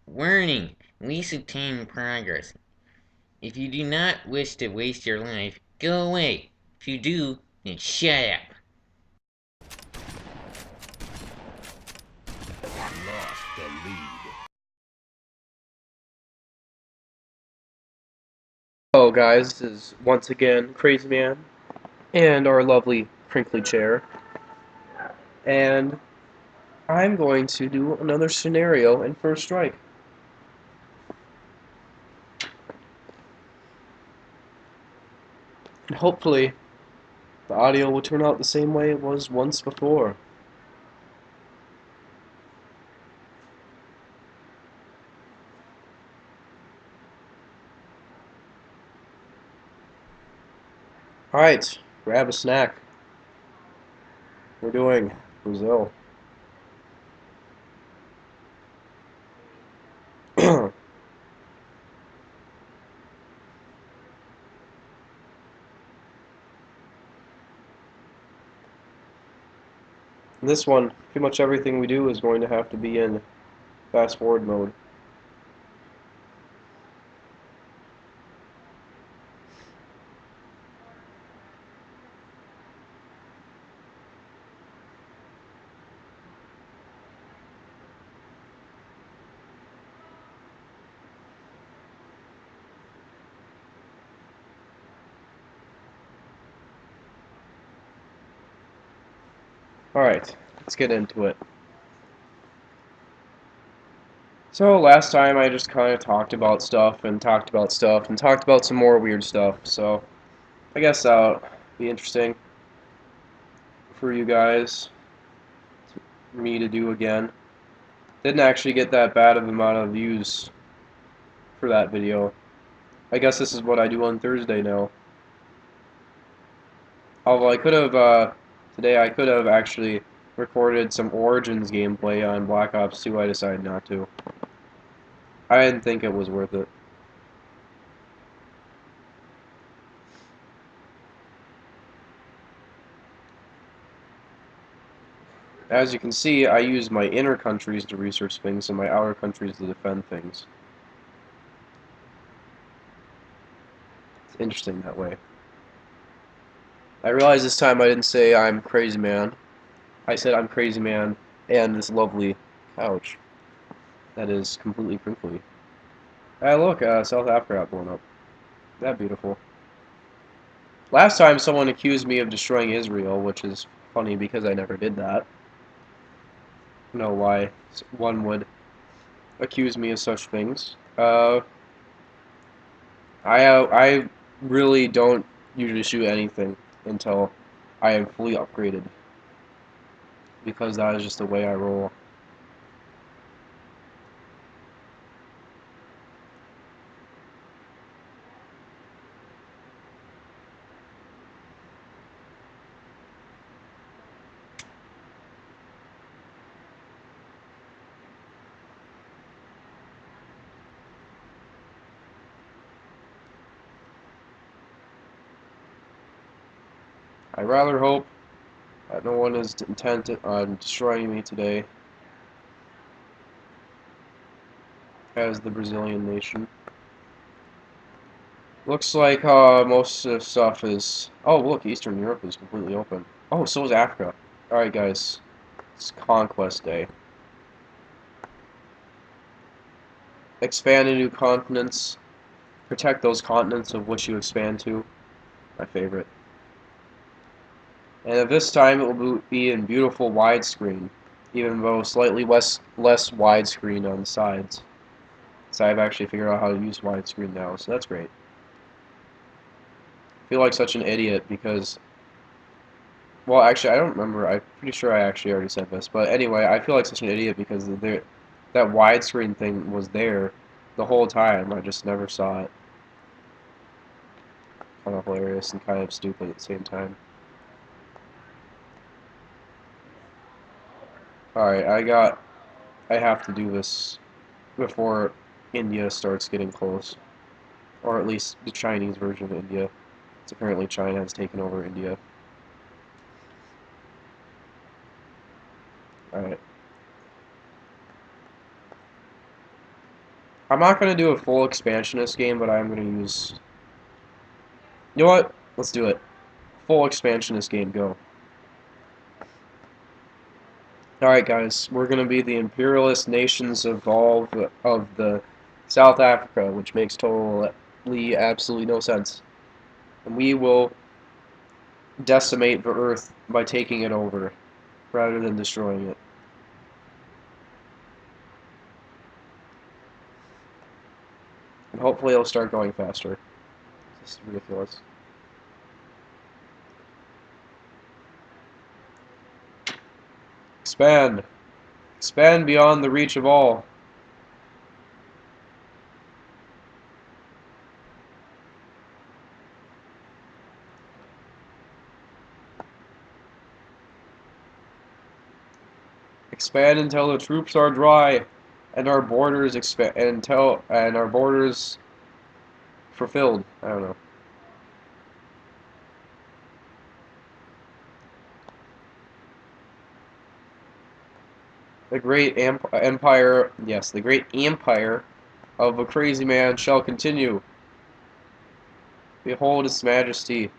Warning! Least obtained progress. If you do not wish to waste your life, go away. If you do, then shut up. Lost the lead. Hello guys, this is once again Crazy Man and our lovely crinkly chair, and I'm going to do another scenario in First Strike. And hopefully the audio will turn out the same way it was once before. Alright, grab a snack. We're doing Brazil. In this one, pretty much everything we do is going to have to be in fast forward mode. Alright, let's get into it. So last time I just kind of talked about stuff and talked about stuff and talked about some more weird stuff, so I guess that'll be interesting for you guys, for me to do again. Didn't actually get that bad of amount of views for that video. I guess this is what I do on Thursday now. Although I could have, today I could have actually recorded some Origins gameplay on Black Ops 2, I decided not to. I didn't think it was worth it. As you can see, I use my inner countries to research things and my outer countries to defend things. It's interesting that way. I realized this time I didn't say I'm Crazy Man. I said I'm Crazy Man and this lovely couch that is completely crinkly. Hey, look, South Africa got blown up. That beautiful. Last time someone accused me of destroying Israel, which is funny because I never did that. I don't know why one would accuse me of such things. I really don't usually shoot anything until I am fully upgraded, because that is just the way I roll. I rather hope that no one is intent on destroying me today as the Brazilian nation. Looks like most of the stuff is... Oh, look, Eastern Europe is completely open. Oh, so is Africa. Alright, guys. It's Conquest Day. Expand into new continents. Protect those continents of which you expand to. My favorite. And at this time it will be in beautiful widescreen, even though slightly less widescreen on the sides. So I've actually figured out how to use widescreen now, so that's great. I feel like such an idiot because... Well, actually, I don't remember. I'm pretty sure I actually already said this. But anyway, I feel like such an idiot because that widescreen thing was there the whole time. I just never saw it. Kind of hilarious and kind of stupid at the same time. Alright, I have to do this before India starts getting close. Or at least the Chinese version of India. It's apparently China has taken over India. Alright. I'm not going to do a full expansionist game, but I'm going to use... You know what? Let's do it. Full expansionist game, go. Alright guys, we're going to be the imperialist nations of all of the South Africa, which makes totally, absolutely no sense. And we will decimate the Earth by taking it over, rather than destroying it. And hopefully it'll start going faster. This is ridiculous. Expand! Expand beyond the reach of all. Expand until the troops are dry, and our borders expand and our borders fulfilled. I don't know. The great empire, yes, the great empire of a crazy man shall continue. Behold its majesty.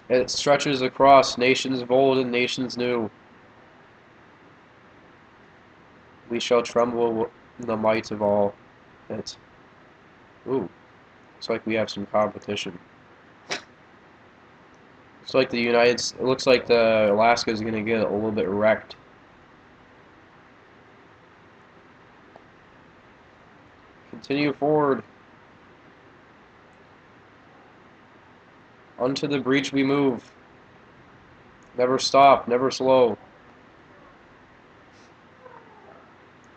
It stretches across nations of old and nations new. We shall tremble in the might of all it. Ooh, looks like we have some competition. Looks like it looks like the Alaska is gonna get a little bit wrecked. Continue forward. Unto the breach we move. Never stop, never slow.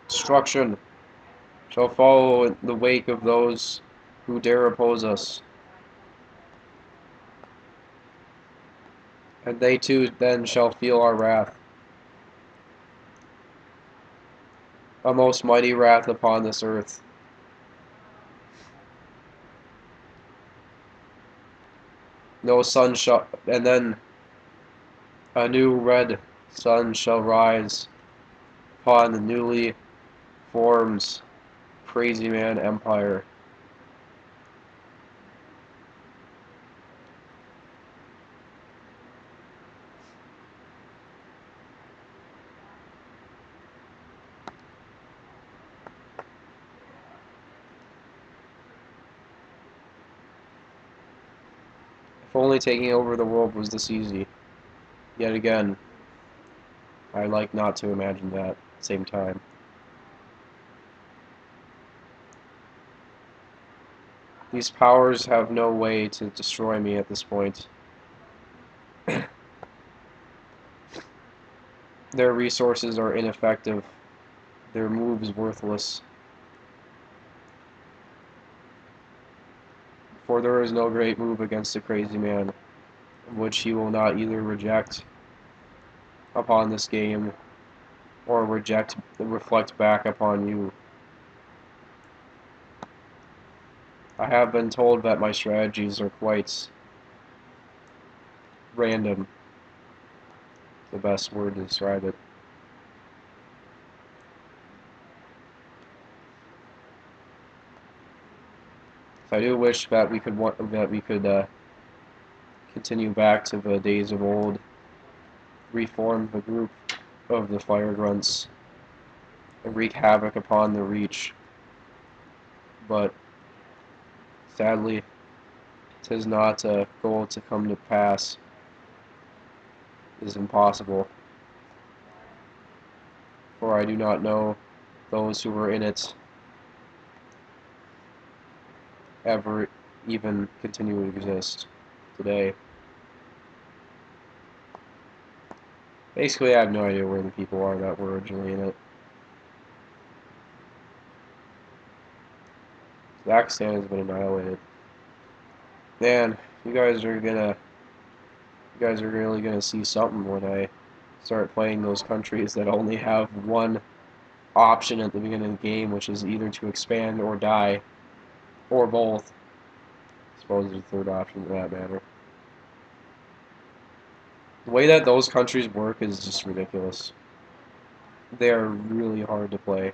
Destruction shall follow in the wake of those who dare oppose us. And they too then shall feel our wrath. A most mighty wrath upon this earth. No sun shall, and then a new red sun shall rise upon the newly formed crazy man empire. If only taking over the world was this easy. Yet again, I like not to imagine that at the same time. These powers have no way to destroy me at this point. Their resources are ineffective. Their moves worthless. For there is no great move against the crazy man, which he will not either reject upon this game, or reflect back upon you. I have been told that my strategies are quite random, the best word to describe it. I do wish that we could continue back to the days of old, reform the group of the Fire Grunts, and wreak havoc upon the Reach. But sadly, 'tis not a goal to come to pass. It is impossible, for I do not know those who were in it ever even continue to exist today. Basically, I have no idea where the people are that were originally in it. Pakistan has been annihilated. Man, you guys are really gonna see something when I start playing those countries that only have one option at the beginning of the game, which is either to expand or die, or both. I suppose there's a third option for that matter. The way that those countries work is just ridiculous. They are really hard to play.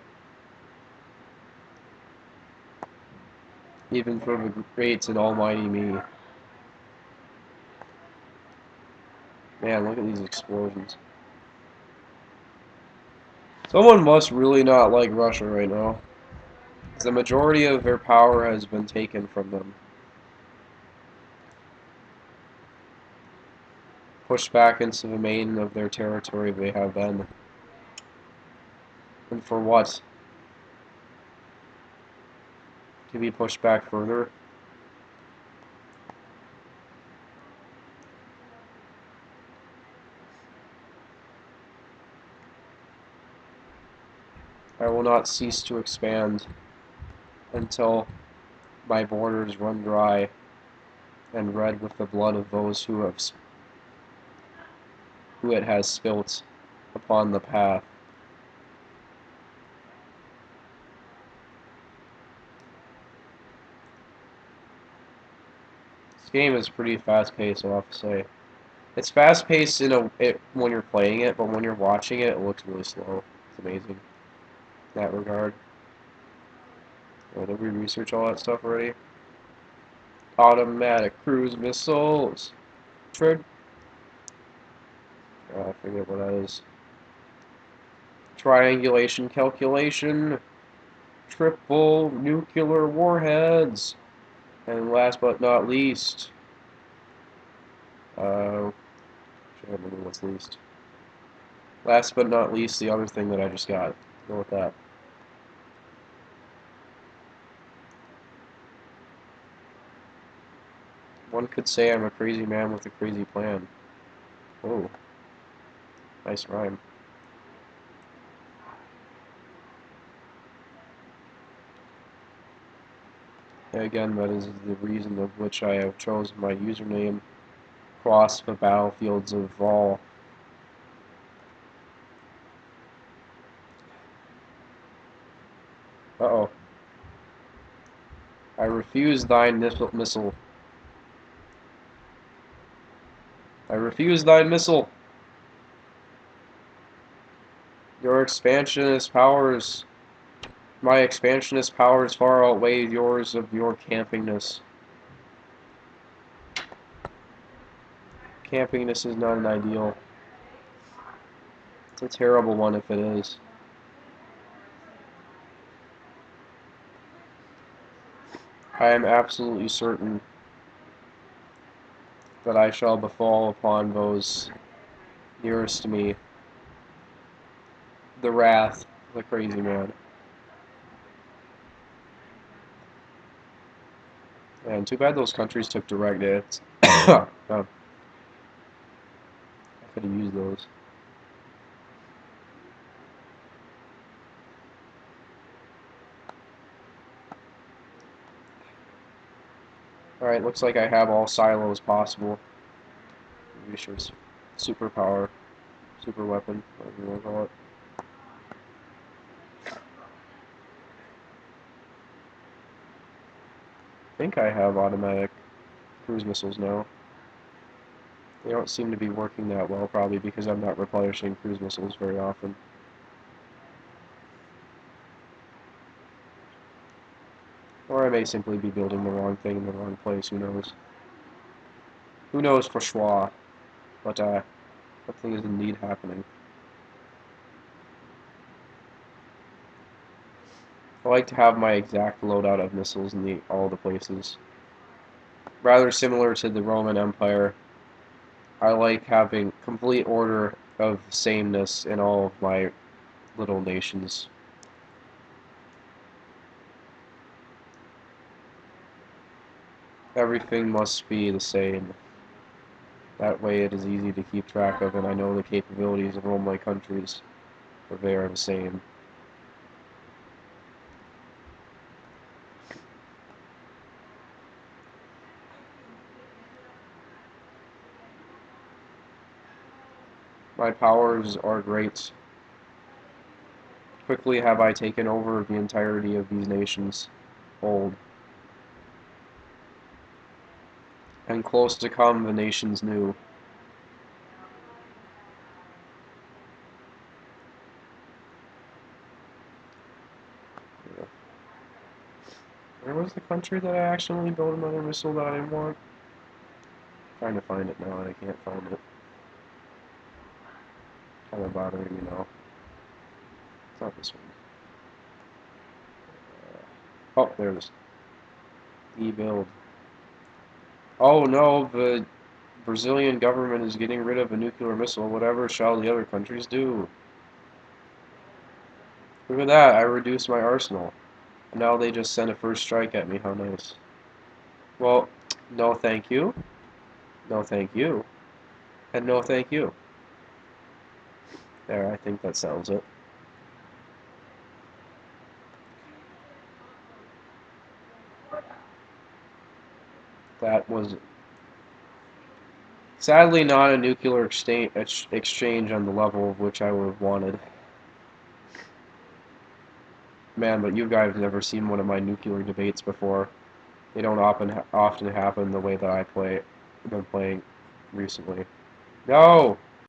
even for the great and almighty me. Man, look at these explosions. Someone must really not like Russia right now. The majority of their power has been taken from them. Pushed back into the main of their territory they have been. And for what? To be pushed back further? I will not cease to expand until my borders run dry and red with the blood of those who it has spilt upon the path. This game is pretty fast-paced, I'll have to say. It's fast-paced when you're playing it, but when you're watching it, it looks really slow. It's amazing in that regard. Did we research all that stuff already? Automatic cruise missiles. Trade. I forget what that is. Triangulation calculation. Triple nuclear warheads. And last but not least, I don't remember what's least. Last but not least, the other thing that I just got. Go with that. One could say I'm a crazy man with a crazy plan. Oh, nice rhyme. Again, that is the reason of which I have chosen my username across the battlefields of Vol. Uh-oh. I refuse thine missile. I refuse thine missile. Your expansionist powers, my expansionist powers far outweigh yours of your campingness. Campingness is not an ideal. It's a terrible one if it is. I am absolutely certain that I shall befall upon those nearest to me the wrath of the crazy man. And too bad those countries took direct hits. I could have used those. Alright, looks like I have all silos possible. Maybe sure superpower, super weapon, whatever you want to call it. I think I have automatic cruise missiles now. They don't seem to be working that well, probably because I'm not replenishing cruise missiles very often. Or I may simply be building the wrong thing in the wrong place, who knows. Who knows for sure, but that thing is indeed happening. I like to have my exact loadout of missiles in all the places. Rather similar to the Roman Empire, I like having complete order of sameness in all of my little nations. Everything must be the same. That way it is easy to keep track of, and I know the capabilities of all my countries, for they are the same. My powers are great. Quickly have I taken over the entirety of these nations. Old. And close to come the nations new. Where was the country that I accidentally built another missile that I didn't want? I'm trying to find it now and I can't find it. Kind of bothering me now. It's not this one. Oh, there it is. E-build. Oh no, the Brazilian government is getting rid of a nuclear missile. Whatever shall the other countries do? Look at that, I reduced my arsenal. And now they just send a first strike at me. How nice. Well, no thank you. No thank you. And no thank you. There, I think that settles it. That was sadly not a nuclear exchange on the level of which I would have wanted. Man, but you guys have never seen one of my nuclear debates before. They don't often happen the way that I been playing recently. No!